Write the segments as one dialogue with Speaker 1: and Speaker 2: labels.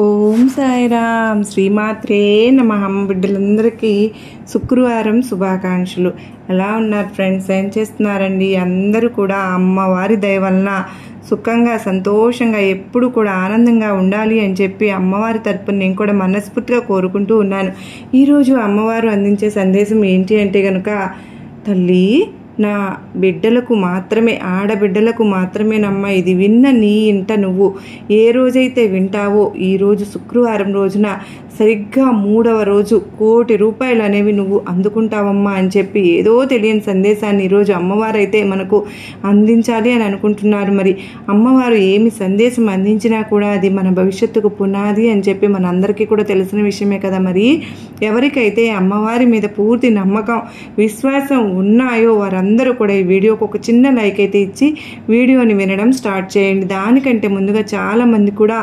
Speaker 1: ఓం సాయిరామ్ శ్రీమాత్రే నమః. బిడ్డలందరికీ శుక్రవారం శుభాకాంక్షలు. ఎలా ఉన్నారు ఫ్రెండ్స్? ఏం చేస్తున్నారండి? అందరూ కూడా అమ్మవారి దయ వలన సుఖంగా సంతోషంగా ఎప్పుడు కూడా ఆనందంగా ఉండాలి అని చెప్పి అమ్మవారి తరపున నేను కూడా మనస్ఫూర్తిగా కోరుకుంటూ ఉన్నాను. ఈరోజు అమ్మవారు అందించే సందేశం ఏంటి అంటే కనుక, తల్లి నా బిడ్డలకు మాత్రమే, ఆడబిడ్డలకు మాత్రమేనమ్మ ఇది విన్న నీ ఇంట నువ్వు ఏ రోజైతే వింటావో ఈరోజు శుక్రవారం రోజున సరిగ్గా 3వ రోజు ₹1,00,00,000 అనేవి నువ్వు అందుకుంటావమ్మా అని చెప్పి ఏదో తెలియని సందేశాన్ని ఈరోజు అమ్మవారు అయితే మనకు అందించాలి అని అనుకుంటున్నారు. మరి అమ్మవారు ఏమి సందేశం అందించినా కూడా అది మన భవిష్యత్తుకు పునాది అని చెప్పి మనందరికీ కూడా తెలిసిన విషయమే కదా. మరి ఎవరికైతే అమ్మవారి మీద పూర్తి నమ్మకం విశ్వాసం ఉన్నాయో వారందరూ కూడా ఈ వీడియోకి ఒక చిన్న లైక్ అయితే ఇచ్చి వీడియోని వినడం స్టార్ట్ చేయండి. దానికంటే ముందుగా చాలామంది కూడా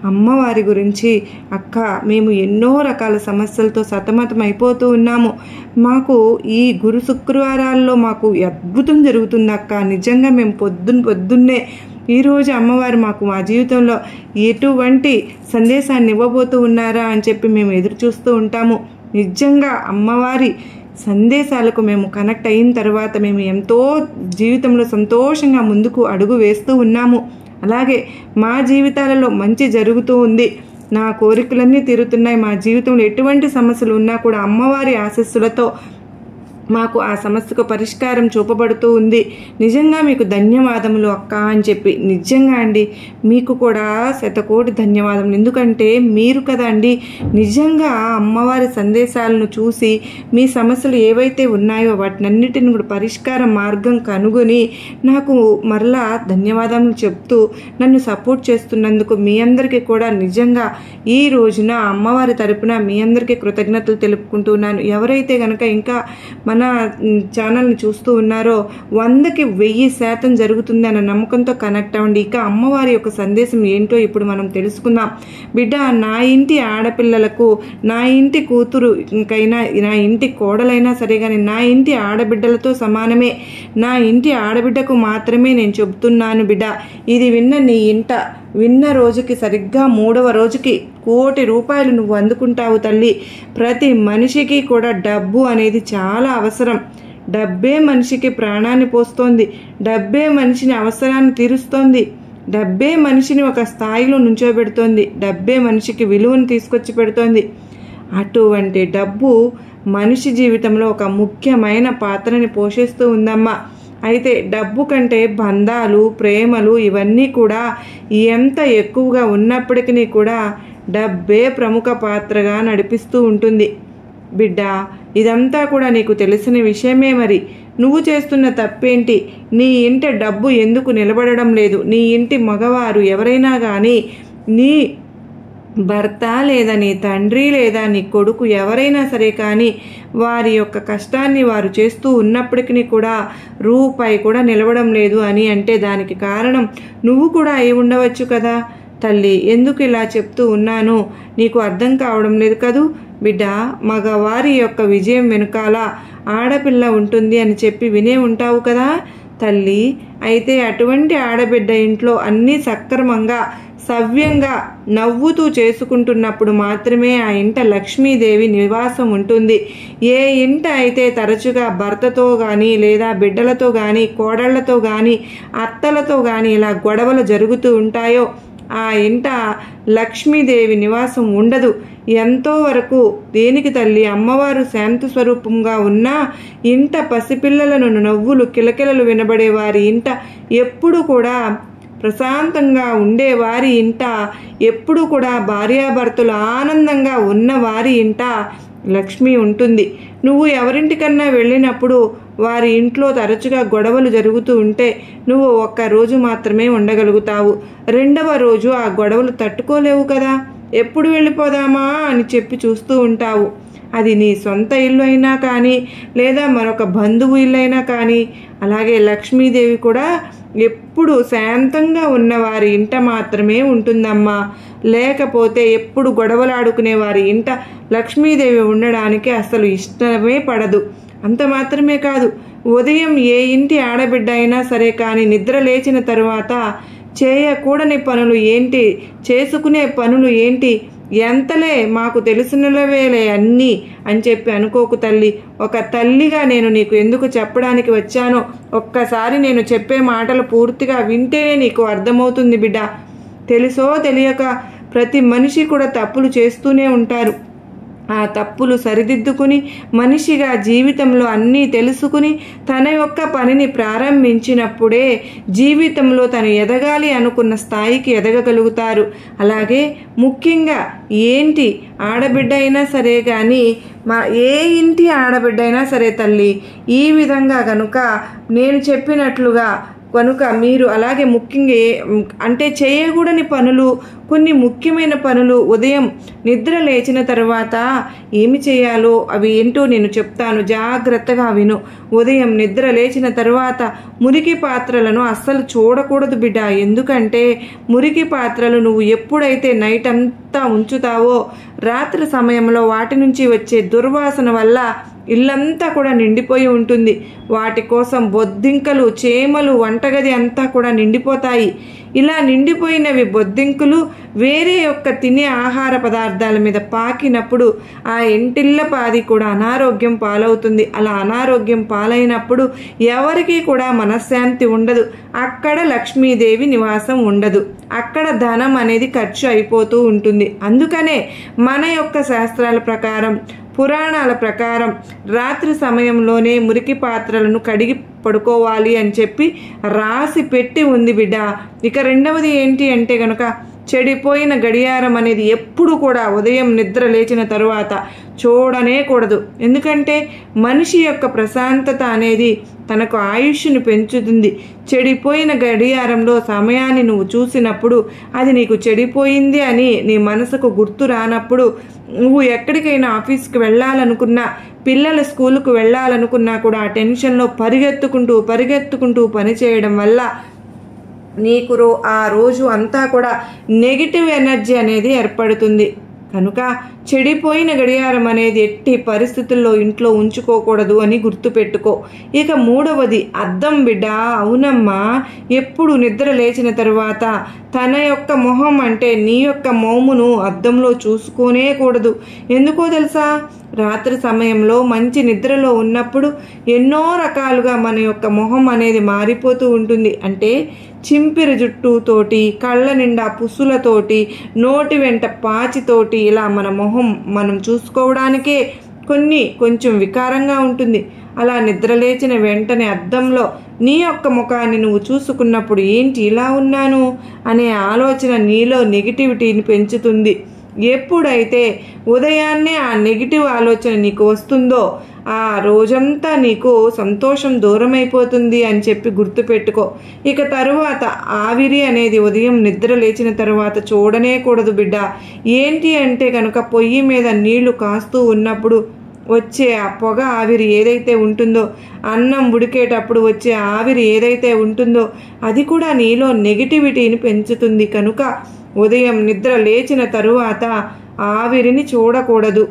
Speaker 1: అమ్మవారి గురించి, అక్క మేము ఎన్నో రకాల సమస్యలతో సతమతం అయిపోతూ ఉన్నాము, మాకు ఈ గురు శుక్రవారాల్లో మాకు అద్భుతం జరుగుతుంది అక్క, నిజంగా మేము పొద్దున్నే ఈరోజు అమ్మవారు మాకు మా జీవితంలో ఎటువంటి సందేశాన్ని ఇవ్వబోతూ ఉన్నారా అని చెప్పి మేము ఎదురు చూస్తూ ఉంటాము. నిజంగా అమ్మవారి సందేశాలకు మేము కనెక్ట్ అయిన తర్వాత మేము ఎంతో జీవితంలో సంతోషంగా ముందుకు అడుగు వేస్తూ ఉన్నాము. అలాగే మా జీవితాలలో మంచి జరుగుతూ ఉంది, నా కోరికలన్నీ తీరుతున్నాయి, మా జీవితంలో ఎటువంటి సమస్యలు ఉన్నా కూడా అమ్మవారి ఆశీస్సులతో మాకు ఆ సమస్యకు పరిష్కారం చూపబడుతూ ఉంది. నిజంగా మీకు ధన్యవాదములు అక్క అని చెప్పి. నిజంగా అండి, మీకు కూడా శతకోటి ధన్యవాదములు. ఎందుకంటే మీరు కదా అండి నిజంగా అమ్మవారి సందేశాలను చూసి మీ సమస్యలు ఏవైతే ఉన్నాయో వాటినన్నిటిని కూడా పరిష్కార మార్గం కనుగొని నాకు మరలా ధన్యవాదాలు చెప్తూ నన్ను సపోర్ట్ చేస్తున్నందుకు మీ అందరికీ కూడా నిజంగా ఈ రోజున అమ్మవారి తరపున మీ అందరికీ కృతజ్ఞతలు తెలుపుకుంటున్నాను. ఎవరైతే కనుక ఇంకా మన ఛానల్ని చూస్తూ ఉన్నారో 100కి 1000% జరుగుతుంది అన్న నమ్మకంతో కనెక్ట్ అవ్వండి. ఇక అమ్మవారి యొక్క సందేశం ఏంటో ఇప్పుడు మనం తెలుసుకుందాం. బిడ్డ, నా ఇంటి ఆడపిల్లలకు, నా ఇంటి కూతురు ఇంకైనా, నా ఇంటి కోడలైనా సరే కానీ నా ఇంటి ఆడబిడ్డలతో సమానమే, నా ఇంటి ఆడబిడ్డకు మాత్రమే నేను చెబుతున్నాను బిడ్డ. ఇది విన్న నీ ఇంట విన్న రోజుకి సరిగ్గా 3వ రోజుకి ₹1,00,00,000 నువ్వు అందుకుంటావు తల్లి. ప్రతి మనిషికి కూడా డబ్బు అనేది చాలా అవసరం. డబ్బే మనిషికి ప్రాణాన్ని పోస్తోంది, డబ్బే మనిషిని అవసరాన్ని తీరుస్తోంది, డబ్బే మనిషిని ఒక స్థాయిలో నుంచోబెడుతోంది, డబ్బే మనిషికి విలువను తీసుకొచ్చి పెడుతోంది. అటువంటి డబ్బు మనిషి జీవితంలో ఒక ముఖ్యమైన పాత్రని పోషిస్తూ ఉందమ్మా. అయితే డబ్బు కంటే బంధాలు, ప్రేమలు ఇవన్నీ కూడా ఎంత ఎక్కువగా ఉన్నప్పటికీ కూడా డబ్బే ప్రముఖ పాత్రగా నడిపిస్తూ ఉంటుంది. బిడ్డ, ఇదంతా కూడా నీకు తెలిసిన విషయమే. మరి నువ్వు చేస్తున్న తప్పేంటి? నీ ఇంట డబ్బు ఎందుకు నిలబడడం లేదు? నీ ఇంటి మగవారు ఎవరైనా కానీ, నీ భర్త లేదా నీ తండ్రి లేదా నీ కొడుకు ఎవరైనా సరే కానీ వారి యొక్క కష్టాన్ని వారు చేస్తూ ఉన్నప్పటికీ కూడా రూపాయి కూడా నిలవడం లేదు అని అంటే దానికి కారణం నువ్వు కూడా అయి ఉండవచ్చు కదా తల్లి. ఎందుకు ఇలా చెప్తూ ఉన్నాను నీకు అర్థం కావడం లేదు కదూ బిడ్డ. మగవారి యొక్క విజయం వెనుకాల ఆడపిల్ల ఉంటుంది అని చెప్పి వినే ఉంటావు కదా తల్లి. అయితే అటువంటి ఆడబిడ్డ ఇంట్లో అన్నీ సక్రమంగా సవ్యంగా నవ్వుతూ చేసుకుంటున్నప్పుడు మాత్రమే ఆ ఇంట లక్ష్మీదేవి నివాసం ఉంటుంది. ఏ ఇంట అయితే తరచుగా భర్తతో కానీ లేదా బిడ్డలతో కానీ కోడళ్లతో కానీ అత్తలతో కానీ ఇలా గొడవలు జరుగుతూ ఉంటాయో ఆ ఇంట లక్ష్మీదేవి నివాసం ఉండదు. ఎంతో వరకు దేనికి తల్లి? అమ్మవారు శాంతి స్వరూపంగా ఉన్న ఇంట పసిపిల్లలను నవ్వులు కిలకిలలు వినబడే వారి ఇంట ఎప్పుడు కూడా ప్రశాంతంగా ఉండేవారి ఇంట, ఎప్పుడు కూడా భార్యాభర్తలు ఆనందంగా ఉన్నవారి ఇంట లక్ష్మి ఉంటుంది. నువ్వు ఎవరింటికన్నా వెళ్ళినప్పుడు వారి ఇంట్లో తరచుగా గొడవలు జరుగుతూ ఉంటే నువ్వు 1 రోజు మాత్రమే ఉండగలుగుతావు. 2వ రోజు ఆ గొడవలు తట్టుకోలేవు కదా. ఎప్పుడు వెళ్ళిపోదామా అని చెప్పి చూస్తూ ఉంటావు. అది నీ సొంత ఇల్లు అయినా కానీ లేదా మరొక బంధువు ఇల్లు అయినా కానీ. అలాగే లక్ష్మీదేవి కూడా ఎప్పుడు శాంతంగా ఉన్న వారి ఇంట మాత్రమే ఉంటుందమ్మా. లేకపోతే ఎప్పుడు గొడవలాడుకునే వారి ఇంట లక్ష్మీదేవి ఉండడానికి అసలు ఇష్టమే పడదు. అంత మాత్రమే కాదు, ఉదయం ఏ ఇంటి ఆడబిడ్డ అయినా సరే కానీ నిద్ర లేచిన తరువాత చేయకూడని పనులు ఏంటి, చేసుకునే పనులు ఏంటి, ఎంతలే మాకు తెలిసినవేలే అన్నీ అని చెప్పి అనుకోకు తల్లి. ఒక తల్లిగా నేను నీకు ఎందుకు చెప్పడానికి వచ్చానో ఒక్కసారి నేను చెప్పే మాటలు పూర్తిగా వింటేనే నీకు అర్థమవుతుంది బిడ్డ. తెలుసో తెలియక ప్రతి మనిషి కూడా తప్పులు చేస్తూనే ఉంటారు. ఆ తప్పులు సరిదిద్దుకుని మనిషిగా జీవితంలో అన్నీ తెలుసుకుని తన యొక్క పనిని ప్రారంభించినప్పుడే జీవితంలో తను ఎదగాలి అనుకున్న స్థాయికి ఎదగగలుగుతారు. అలాగే ముఖ్యంగా ఏంటి ఆడబిడ్డ అయినా సరే కానీ ఏ ఇంటి ఆడబిడ్డ అయినా సరే తల్లి, ఈ విధంగా కనుక నేను చెప్పినట్లుగా కనుక మీరు అలాగే ముఖ్యంగా అంటే చేయకూడని పనులు, కొన్ని ముఖ్యమైన పనులు ఉదయం నిద్ర లేచిన తర్వాత ఏమి చేయాలో అవి ఏంటో నేను చెప్తాను, జాగ్రత్తగా విను. ఉదయం నిద్ర లేచిన తర్వాత మురికి పాత్రలను అస్సలు చూడకూడదు బిడ్డ. ఎందుకంటే మురికి పాత్రలు నువ్వు ఎప్పుడైతే నైట్ అంతా ఉంచుతావో రాత్రి సమయంలో వాటి నుంచి వచ్చే దుర్వాసన వల్ల ఇల్లంతా కూడా నిండిపోయి ఉంటుంది. వాటి కోసం బొద్దింకలు, చేమలు, వంటగది అంతా కూడా నిండిపోతాయి. ఇలా నిండిపోయినవి బొద్దింకులు వేరే యొక్క తినే ఆహార పదార్థాల మీద పాకినప్పుడు ఆ ఇంటిల్లపాది కూడా అనారోగ్యం పాలవుతుంది. అలా అనారోగ్యం పాలైనప్పుడు ఎవరికీ కూడా మనశ్శాంతి ఉండదు. అక్కడ లక్ష్మీదేవి నివాసం ఉండదు. అక్కడ ధనం అనేది ఖర్చు అయిపోతూ ఉంటుంది. అందుకనే మన యొక్క శాస్త్రాల ప్రకారం, పురాణాల ప్రకారం రాత్రి సమయంలోనే మురికి పాత్రలను కడిగి పడుకోవాలి అని చెప్పి రాసి పెట్టి ఉంది బిడ్డ. ఇక రెండవది ఏంటి అంటే కనుక చెడిపోయిన గడియారం అనేది ఎప్పుడు కూడా ఉదయం నిద్ర లేచిన తరువాత చూడనే కూడదు. ఎందుకంటే మనిషి యొక్క ప్రశాంతత అనేది తనకు ఆయుష్ను పెంచుతుంది. చెడిపోయిన గడియారంలో సమయాన్ని నువ్వు చూసినప్పుడు అది నీకు చెడిపోయింది అని నీ మనసుకు గుర్తు రానప్పుడు నువ్వు ఎక్కడికైనా ఆఫీస్కి వెళ్ళాలనుకున్నా, పిల్లల స్కూలుకు వెళ్ళాలనుకున్నా కూడా ఆ టెన్షన్లో పరిగెత్తుకుంటూ పని చేయడం వల్ల నీకు ఆ రోజు అంతా కూడా నెగిటివ్ ఎనర్జీ అనేది ఏర్పడుతుంది. కనుక చెడిపోయిన గడియారం అనేది ఎట్టి పరిస్థితుల్లో ఇంట్లో ఉంచుకోకూడదు అని గుర్తుపెట్టుకో. ఇక మూడవది అద్దం బిడ్డ. అవునమ్మా, ఎప్పుడు నిద్ర లేచిన తరువాత తన యొక్క మొహం అంటే నీ యొక్క మోమును అద్దంలో చూసుకోనే కూడదు. ఎందుకో తెలుసా? రాత్రి సమయంలో మంచి నిద్రలో ఉన్నప్పుడు ఎన్నో రకాలుగా మన యొక్క మొహం అనేది మారిపోతూ ఉంటుంది. అంటే చింపిరి జుట్టుతోటి, కళ్ళ నిండా పుసులతోటి, నోటి వెంట పాచితోటి ఇలా మన మొహం మనం చూసుకోవడానికే కొంచెం వికారంగా ఉంటుంది. అలా నిద్రలేచిన వెంటనే అద్దంలో నీ యొక్క ముఖాన్ని నువ్వు చూసుకున్నప్పుడు ఏంటి ఇలా ఉన్నాను అనే ఆలోచన నీలో నెగిటివిటీని పెంచుతుంది. ఎప్పుడైతే ఉదయాన్నే ఆ నెగిటివ్ ఆలోచన నీకు వస్తుందో ఆ రోజంతా నీకు సంతోషం దూరమైపోతుంది అని చెప్పి గుర్తుపెట్టుకో. ఇక తరువాత ఆవిరి అనేది ఉదయం నిద్ర లేచిన తరువాత చూడనే కూడదు బిడ్డ. ఏంటి అంటే కనుక పొయ్యి మీద నీళ్లు కాస్తూ ఉన్నప్పుడు వచ్చే ఆ పొగ ఆవిరి ఏదైతే ఉంటుందో, అన్నం ఉడికేటప్పుడు వచ్చే ఆవిరి ఏదైతే ఉంటుందో అది కూడా నీలో నెగిటివిటీని పెంచుతుంది. కనుక ఉదయం నిద్ర లేచిన తరువాత ఆవిరిని చూడకూడదు.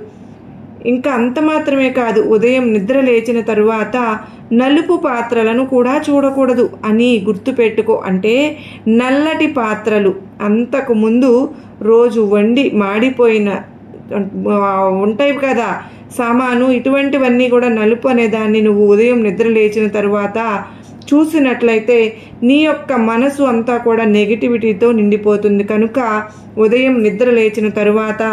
Speaker 1: ఇంకా అంత మాత్రమే కాదు, ఉదయం నిద్ర లేచిన తరువాత నలుపు పాత్రలను కూడా చూడకూడదు అని గుర్తుపెట్టుకో. అంటే నల్లటి పాత్రలు అంతకు ముందు రోజు వండి మాడిపోయిన ఉంటాయి కదా సామాను, ఇటువంటివన్నీ కూడా నలుపు అనే దాన్ని నువ్వు ఉదయం నిద్ర లేచిన తరువాత చూసినట్లయితే నీ యొక్క మనసు అంతా కూడా నెగిటివిటీతో నిండిపోతుంది. కనుక ఉదయం నిద్ర లేచిన తరువాత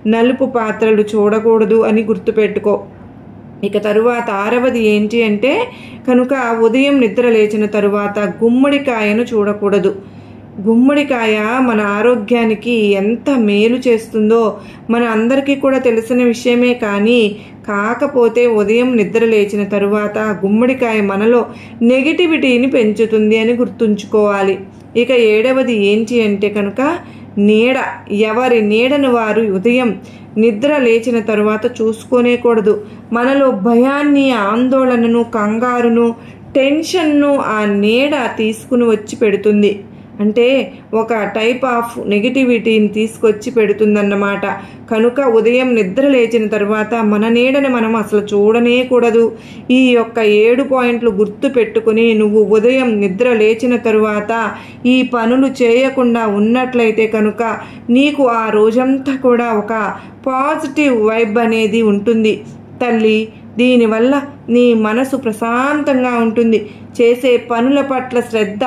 Speaker 1: నలుపు పాత్రలు చూడకూడదు అని గుర్తుపెట్టుకో. ఇక తరువాత ఆరవది ఏంటి అంటే కనుక ఉదయం నిద్ర లేచిన తరువాత గుమ్మడికాయను చూడకూడదు. గుమ్మడికాయ మన ఆరోగ్యానికి ఎంత మేలు చేస్తుందో మన అందరికీ కూడా తెలిసిన విషయమే. కానీ కాకపోతే ఉదయం నిద్ర లేచిన తరువాత గుమ్మడికాయ మనలో నెగిటివిటీని పెంచుతుంది అని గుర్తుంచుకోవాలి. ఇక ఏడవది ఏంటి అంటే కనుక నీడ. ఎవరి నీడను వారు ఉదయం నిద్ర లేచిన తరువాత చూసుకోనే కూడదు. మనలో భయాన్ని, ఆందోళనను, కంగారును, టెన్షన్ను ఆ నీడ తీసుకుని వచ్చి పెడుతుంది. అంటే ఒక టైప్ ఆఫ్ నెగిటివిటీని తీసుకొచ్చి పెడుతుందన్నమాట. కనుక ఉదయం నిద్ర లేచిన తర్వాత మన నీడని మనం అసలు చూడనేకూడదు. ఈ యొక్క 7 పాయింట్లు గుర్తు పెట్టుకుని నువ్వు ఉదయం నిద్ర లేచిన తరువాత ఈ పనులు చేయకుండా ఉన్నట్లయితే కనుక నీకు ఆ రోజంతా కూడా ఒక పాజిటివ్ వైబ్ అనేది ఉంటుంది తల్లి. దీనివల్ల నీ మనసు ప్రశాంతంగా ఉంటుంది. చేసే పనుల పట్ల శ్రద్ధ,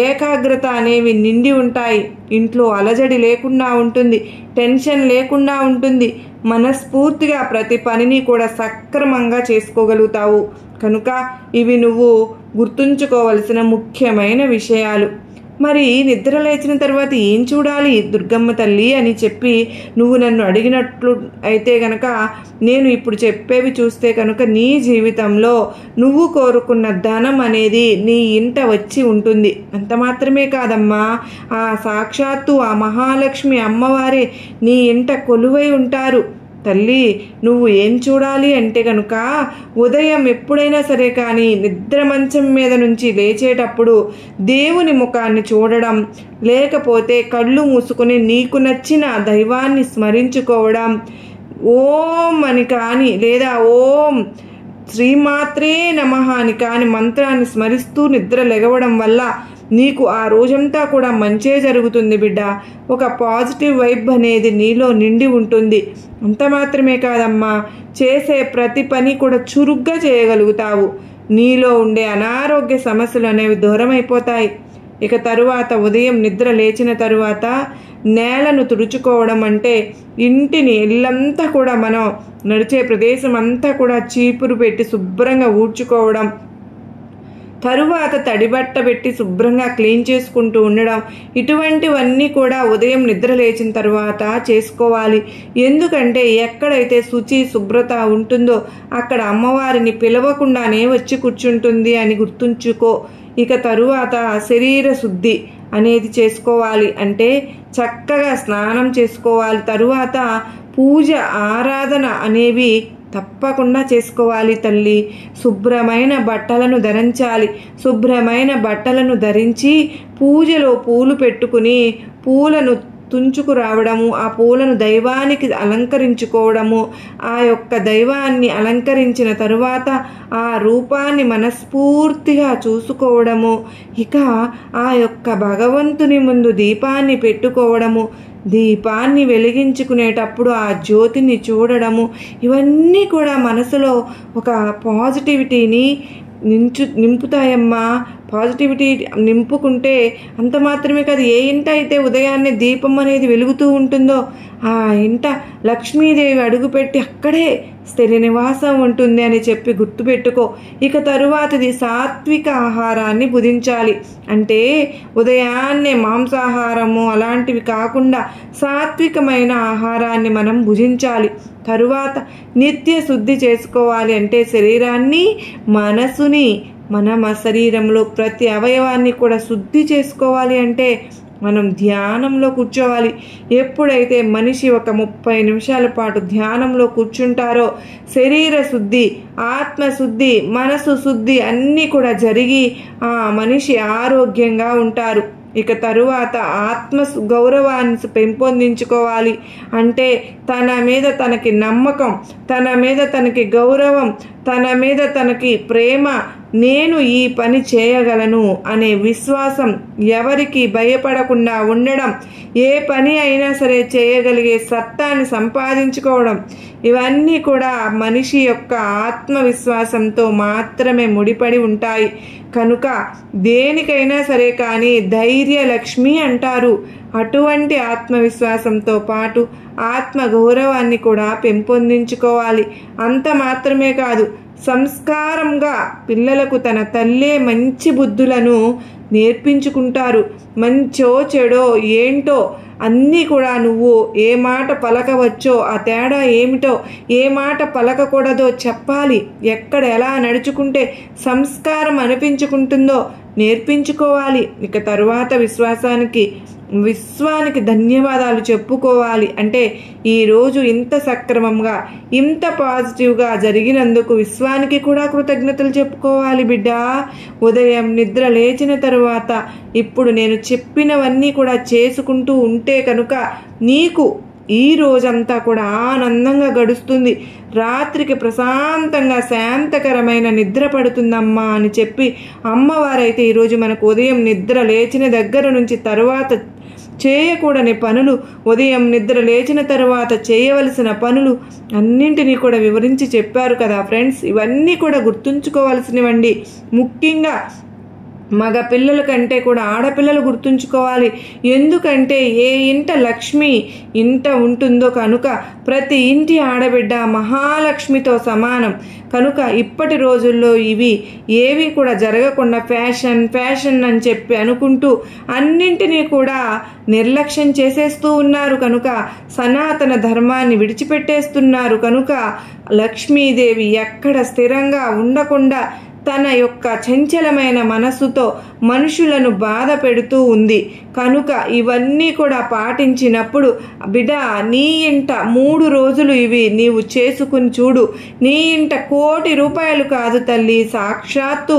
Speaker 1: ఏకాగ్రత అనేవి నిండి ఉంటాయి. ఇంట్లో అలజడి లేకుండా ఉంటుంది, టెన్షన్ లేకుండా ఉంటుంది. మనస్ఫూర్తిగా ప్రతి పనిని కూడా సక్రమంగా చేసుకోగలుగుతావు. కనుక ఇవి నువ్వు గుర్తుంచుకోవలసిన ముఖ్యమైన విషయాలు. మరి నిద్ర లేచిన తర్వాత ఏం చూడాలి దుర్గమ్మ తల్లి అని చెప్పి నువ్వు నన్ను అడిగినట్లు అయితే గనక నేను ఇప్పుడు చెప్పేవి చూస్తే కనుక నీ జీవితంలో నువ్వు కోరుకున్న ధనం అనేది నీ ఇంట వచ్చి ఉంటుంది. అంత మాత్రమే కాదమ్మా, ఆ సాక్షాత్తు ఆ మహాలక్ష్మి అమ్మవారే నీ ఇంట కొలువై ఉంటారు. తల్లి నువ్వు ఏం చూడాలి అంటే కనుక ఉదయం ఎప్పుడైనా సరే కానీ నిద్ర మంచం మీద నుంచి లేచేటప్పుడు దేవుని ముఖాన్ని చూడడం, లేకపోతే కళ్ళు మూసుకొని నీకు నచ్చిన దైవాన్ని స్మరించుకోవడం, ఓం అని కానీ లేదా ఓం శ్రీమాత్రే నమః అని కానీ మంత్రాన్ని స్మరిస్తూ నిద్ర లెగవడం వల్ల నీకు ఆ రోజంతా కూడా మంచే జరుగుతుంది బిడ్డ. ఒక పాజిటివ్ వైబ్ అనేది నీలో నిండి ఉంటుంది. అంత మాత్రమే కాదమ్మా, చేసే ప్రతి పని కూడా చురుగ్గా చేయగలుగుతావు. నీలో ఉండే అనారోగ్య సమస్యలు అనేవి దూరమైపోతాయి. ఇక తరువాత ఉదయం నిద్ర లేచిన తరువాత నేలను తుడుచుకోవడం అంటే ఇంటిని ఇల్లంతా కూడా మనం నడిచే ప్రదేశం అంతా కూడా చీపురు పెట్టి శుభ్రంగా ఊడ్చుకోవడం, తరువాత తడిబట్ట పెట్టి శుభ్రంగా క్లీన్ చేసుకుంటూ ఉండడం, ఇటువంటివన్నీ కూడా ఉదయం నిద్ర లేచిన తర్వాత చేసుకోవాలి. ఎందుకంటే ఎక్కడైతే శుచి శుభ్రత ఉంటుందో అక్కడ అమ్మవారిని పిలవకుండానే వచ్చి కూర్చుంటుంది అని గుర్తుంచుకో. ఇక తరువాత శరీర శుద్ధి అనేది చేసుకోవాలి. అంటే చక్కగా స్నానం చేసుకోవాలి. తరువాత పూజ ఆరాధన అనేవి తప్పకుండా చేసుకోవాలి తల్లి. శుభ్రమైన బట్టలను ధరించాలి. శుభ్రమైన బట్టలను ధరించి పూజలో పూలు పెట్టుకుని పూలను తుంచుకు రావడము, ఆ పూలను దైవానికి అలంకరించుకోవడము, ఆ యొక్క దైవాన్ని అలంకరించిన తరువాత ఆ రూపాన్ని మనస్ఫూర్తిగా చూసుకోవడము, ఇక ఆ యొక్క భగవంతుని ముందు దీపాన్ని పెట్టుకోవడము, దీపాన్ని వెలిగించుకునేటప్పుడు ఆ జ్యోతిని చూడడము, ఇవన్నీ కూడా మనసులో ఒక పాజిటివిటీని నింపుతాయమ్మా. పాజిటివిటీ నింపుకుంటే అంత మాత్రమే కాదు, ఏ ఇంట అయితే ఉదయాన్నే దీపం అనేది వెలుగుతూ ఉంటుందో ఆ ఇంట లక్ష్మీదేవి అడుగుపెట్టి అక్కడే స్థిర నివాసం ఉంటుంది అని చెప్పి గుర్తుపెట్టుకో. ఇక తరువాతది సాత్విక ఆహారాన్ని భుజించాలి. అంటే ఉదయాన్నే మాంసాహారము అలాంటివి కాకుండా సాత్వికమైన ఆహారాన్ని మనం భుజించాలి. తరువాత నిత్య శుద్ధి చేసుకోవాలి. అంటే శరీరాన్ని, మనసుని, మన శరీరంలో ప్రతి అవయవాన్ని కూడా శుద్ధి చేసుకోవాలి. అంటే మనం ధ్యానంలో కూర్చోవాలి. ఎప్పుడైతే మనిషి ఒక 30 నిమిషాల పాటు ధ్యానంలో కూర్చుంటారో శరీర శుద్ధి, ఆత్మశుద్ధి, మనసు శుద్ధి అన్నీ కూడా జరిగి ఆ మనిషి ఆరోగ్యంగా ఉంటారు. ఇక తరువాత ఆత్మ గౌరవాన్ని పెంపొందించుకోవాలి. అంటే తన మీద తనకి నమ్మకం, తన మీద తనకి గౌరవం, తన మీద తనకి ప్రేమ, నేను ఈ పని చేయగలను అనే విశ్వాసం, ఎవరికి భయపడకుండా ఉండడం, ఏ పని అయినా సరే చేయగలిగే సత్తాన్ని సంపాదించుకోవడం, ఇవన్నీ కూడా మనిషి యొక్క ఆత్మవిశ్వాసంతో మాత్రమే ముడిపడి ఉంటాయి. కనుక దేనికైనా సరే కానీ ధైర్య లక్ష్మి అంటారు. అటువంటి ఆత్మవిశ్వాసంతో పాటు ఆత్మగౌరవాన్ని కూడా పెంపొందించుకోవాలి. అంత మాత్రమే కాదు, సంస్కారంగా పిల్లలకు తన తల్లే మంచి బుద్ధులను నేర్పించుకుంటారు. మంచో చెడో ఏంటో అన్నీ కూడా నువ్వు ఏ మాట పలకవచ్చో, ఆ తేడా ఏమిటో, ఏ మాట పలకకూడదో చెప్పాలి. ఎక్కడ ఎలా నడుచుకుంటే సంస్కారం అనిపించుకుంటుందో నేర్పించుకోవాలి. ఇక తరువాత విశ్వాసానికి విశ్వానికి ధన్యవాదాలు చెప్పుకోవాలి. అంటే ఈరోజు ఇంత సక్రమంగా ఇంత పాజిటివ్గా జరిగినందుకు విశ్వానికి కూడా కృతజ్ఞతలు చెప్పుకోవాలి బిడ్డ. ఉదయం నిద్ర లేచిన తరువాత ఇప్పుడు నేను చెప్పినవన్నీ కూడా చేసుకుంటూ ఉంటే కనుక నీకు ఈ రోజంతా కూడా ఆనందంగా గడుస్తుంది. రాత్రికి ప్రశాంతంగా శాంతకరమైన నిద్ర పడుతుందమ్మా అని చెప్పి అమ్మవారైతే ఈరోజు మనకు ఉదయం నిద్ర లేచిన దగ్గర నుంచి తరువాత చేయకూడని పనులు, ఉదయం నిద్ర లేచిన తరువాత చేయవలసిన పనులు అన్నింటినీ కూడా వివరించి చెప్పారు కదా ఫ్రెండ్స్. ఇవన్నీ కూడా గుర్తుంచుకోవాల్సినవండి. ముఖ్యంగా మగ పిల్లల కంటే కూడా ఆడపిల్లలు గుర్తుంచుకోవాలి. ఎందుకంటే ఏ ఇంట లక్ష్మి ఇంట ఉంటుందో కనుక ప్రతి ఇంటి ఆడబిడ్డ మహాలక్ష్మితో సమానం. కనుక ఇప్పటి రోజుల్లో ఇవి ఏవి కూడా జరగకుండా ఫ్యాషన్ అని చెప్పి అనుకుంటూ అన్నింటినీ కూడా నిర్లక్ష్యం చేసేస్తూ ఉన్నారు. కనుక సనాతన ధర్మాన్ని విడిచిపెట్టేస్తున్నారు. కనుక లక్ష్మీదేవి ఎక్కడ స్థిరంగా ఉండకుండా తన యొక్క చంచలమైన మనస్సుతో మనుషులను బాధ పెడుతూ ఉంది. కనుక ఇవన్నీ కూడా పాటించినప్పుడు బిడ్డ నీ ఇంట 3 రోజులు ఇవి నీవు చేసుకుని చూడు. నీ ఇంట ₹1,00,00,000 కాదు తల్లి, సాక్షాత్తు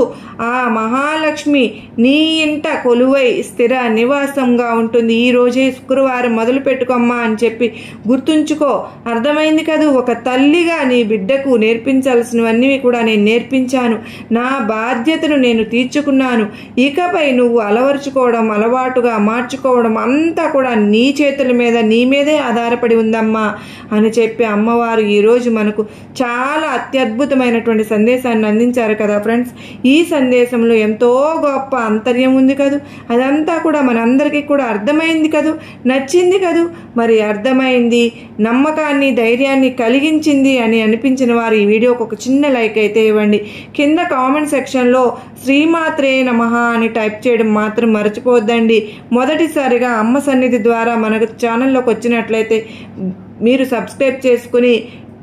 Speaker 1: ఆ మహాలక్ష్మి నీ ఇంట కొలువై స్థిర నివాసంగా ఉంటుంది. ఈ రోజే శుక్రవారం మొదలు పెట్టుకోమ్మా అని చెప్పి గుర్తుంచుకో. అర్థమైంది కదూ. ఒక తల్లిగా నీ బిడ్డకు నేర్పించాల్సినవన్నీ కూడా నేను నేర్పించాను. నా బాధ్యతను నేను తీర్చుకున్నాను. ఇకపై నువ్వు అలవర్చుకోవడం, అలవాటుగా మార్చుకోవడం అంతా కూడా నీ చేతుల మీద, నీ మీదే ఆధారపడి ఉందమ్మా అని చెప్పి అమ్మవారు ఈరోజు మనకు చాలా అత్యద్భుతమైనటువంటి సందేశాన్ని అందించారు కదా ఫ్రెండ్స్. ఈ సందేశంలో ఎంతో గొప్ప అంతర్యం ఉంది కదూ. అదంతా కూడా మనందరికీ కూడా అర్థమైంది కదూ, నచ్చింది కదూ. మరి అర్థమైంది, నమ్మకాన్ని ధైర్యాన్ని కలిగించింది అని అనిపించిన వారు ఈ వీడియోకి ఒక చిన్న లైక్ అయితే ఇవ్వండి. కింద కామెంట్ సెక్షన్లో శ్రీమాత్రే నమః అని టైప్ చేయడం మాత్రం మర్చిపోవద్దండి. మొదటిసారిగా అమ్మ సన్నిధి ద్వారా మనకు ఛానల్లోకి వచ్చినట్లయితే మీరు సబ్స్క్రైబ్ చేసుకుని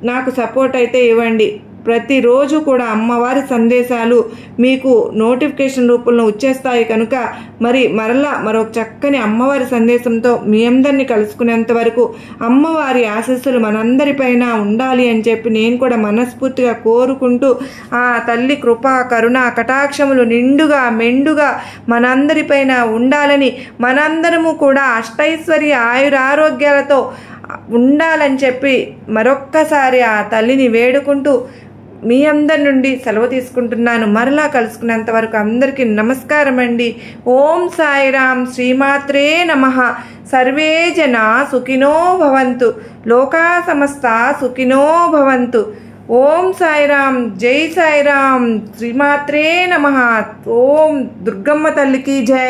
Speaker 1: నాకు సపోర్ట్ అయితే ఇవ్వండి. ప్రతిరోజు కూడా అమ్మవారి సందేశాలు మీకు నోటిఫికేషన్ రూపంలో వచ్చేస్తాయి. కనుక మరలా మరొక చక్కని అమ్మవారి సందేశంతో మీ అందరినీ కలుసుకునేంత వరకు అమ్మవారి ఆశీస్సులు మనందరిపైన ఉండాలి అని చెప్పి నేను కూడా మనస్ఫూర్తిగా కోరుకుంటూ ఆ తల్లి కృపా కరుణ కటాక్షములు నిండుగా మెండుగా మనందరిపైన ఉండాలని, మనందరము కూడా అష్టైశ్వర్య ఆయురారోగ్యాలతో ఉండాలని చెప్పి మరొక్కసారి ఆ తల్లిని వేడుకుంటూ మీ అందరి నుండి సెలవు తీసుకుంటున్నాను. మరలా కలుసుకునేంత వరకు అందరికీ నమస్కారం అండి. ఓం సాయిరామ్. శ్రీమాత్రే నమః. సర్వే జనా సుఖినో భవంతు. లోకా సమస్త సుఖినో భవంతు. ఓం సాయిరామ్. జై సాయిరామ్. శ్రీమాత్రే నమః. ఓం దుర్గమ్మ తల్లికి జై.